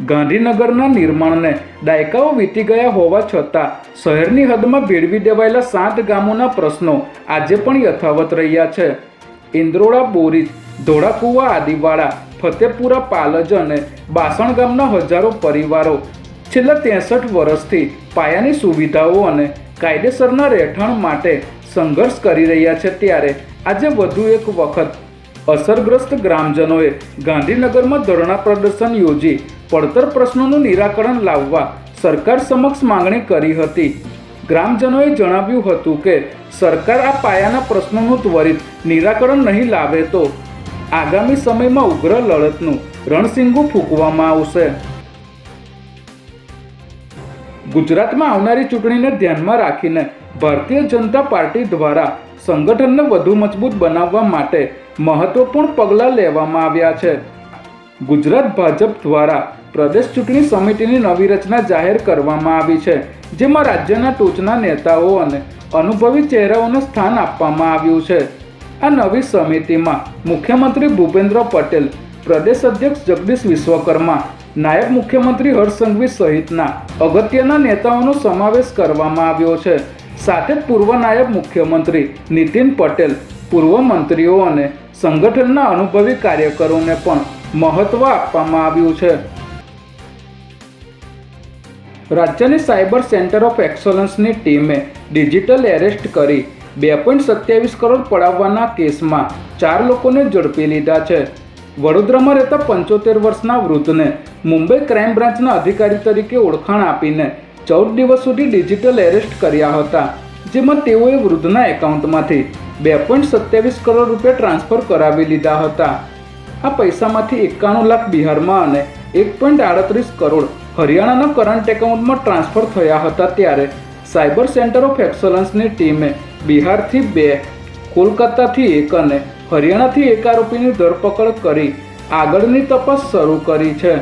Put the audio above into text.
ગાંધીનગરના નિર્માણને દાયકાઓ વીતી ગયા હોવા છતાં શહેરની હદમાં ભેળવી દેવાયેલા 7 ગામોના પ્રશ્નો આજે પણ યથાવત રહ્યા છે. ઇન્દ્રોડા, બોરીજ, ધોળાકુવા, આદિવાડા, ફતેપુરા, પાલજ અને બાસણ ગામના હજારો પરિવારો છેલ્લા 63 વર્ષથી પાયાની સુવિધાઓ અને કાયદેસરના રહેઠાણ માટે સંઘર્ષ કરી રહ્યા છે. ત્યારે આજે વધુ એક વખત અસરગ્રસ્ત ગ્રામજનોએ ગાંધીનગરમાં ધરણા પ્રદર્શન યોજી પડતર પ્રશ્નોનું નિરાકરણ લાવવા સરકાર સમક્ષ માંગણી કરી હતી. ગ્રામજનોએ જણાવ્યું હતું કે સરકાર આ પાયાના પ્રશ્નોનું ત્વરિત નિરાકરણ નહીં લાવે તો આગામી સમયમાં ઉગ્ર લડતનું રણશીંગું ફૂંકવામાં આવશે. ગુજરાતમાં આવનારી ચૂંટણીને ધ્યાનમાં રાખીને ભારતીય જનતા પાર્ટી દ્વારા સંગઠનને વધુ મજબૂત બનાવવા માટે મહત્વપૂર્ણ પગલાં લેવામાં આવ્યા છે. ગુજરાત ભાજપ દ્વારા પ્રદેશ ચૂંટણી સમિતિની નવી રચના જાહેર કરવામાં આવી છે, જેમાં રાજ્યના ટોચના નેતાઓ અને અનુભવી ચહેરાઓને સ્થાન આપવામાં આવ્યું છે. આ નવી સમિતિમાં મુખ્યમંત્રી ભૂપેન્દ્ર પટેલ, પ્રદેશ અધ્યક્ષ જગદીશ વિશ્વકર્મા, નાયબ મુખ્યમંત્રી હર્ષ સંઘવી સહિતના અગત્યના નેતાઓનો સમાવેશ કરવામાં આવ્યો છે. સાથે જ પૂર્વ નાયબ મુખ્યમંત્રી નીતિન પટેલ, પૂર્વ મંત્રીઓ અને સંગઠનના અનુભવી કાર્યકરોને પણ મહત્વ આપવામાં આવ્યું છે. રાજ્યની સાયબર સેન્ટર ઓફ એક્સલન્સની ટીમે ડિજિટલ એરેસ્ટ કરી 2.27 કરોડ પડાવવાના કેસમાં 4 લોકોને ઝડપી લીધા છે. વડોદરામાં રહેતા 75 વર્ષના વૃદ્ધને મુંબઈ ક્રાઇમ બ્રાન્ચના અધિકારી તરીકે ઓળખાણ આપીને 14 દિવસ સુધી ડિજિટલ એરેસ્ટ કર્યા હતા, જેમાં તેઓએ વૃદ્ધના એકાઉન્ટમાંથી 2.27 કરોડ રૂપિયા ટ્રાન્સફર કરાવી લીધા હતા. આ પૈસામાંથી 91 લાખ બિહારમાં અને 1.38 કરોડ હરિયાણાના કરંટ એકાઉન્ટમાં ટ્રાન્સફર થયા હતા. ત્યારે સાયબર સેન્ટર ઓફ એક્સલન્સની ટીમે બિહારથી 2, કોલકાતાથી 1 અને હરિયાણાથી 1 આરોપીની ધરપકડ કરી આગળની તપાસ શરૂ કરી છે.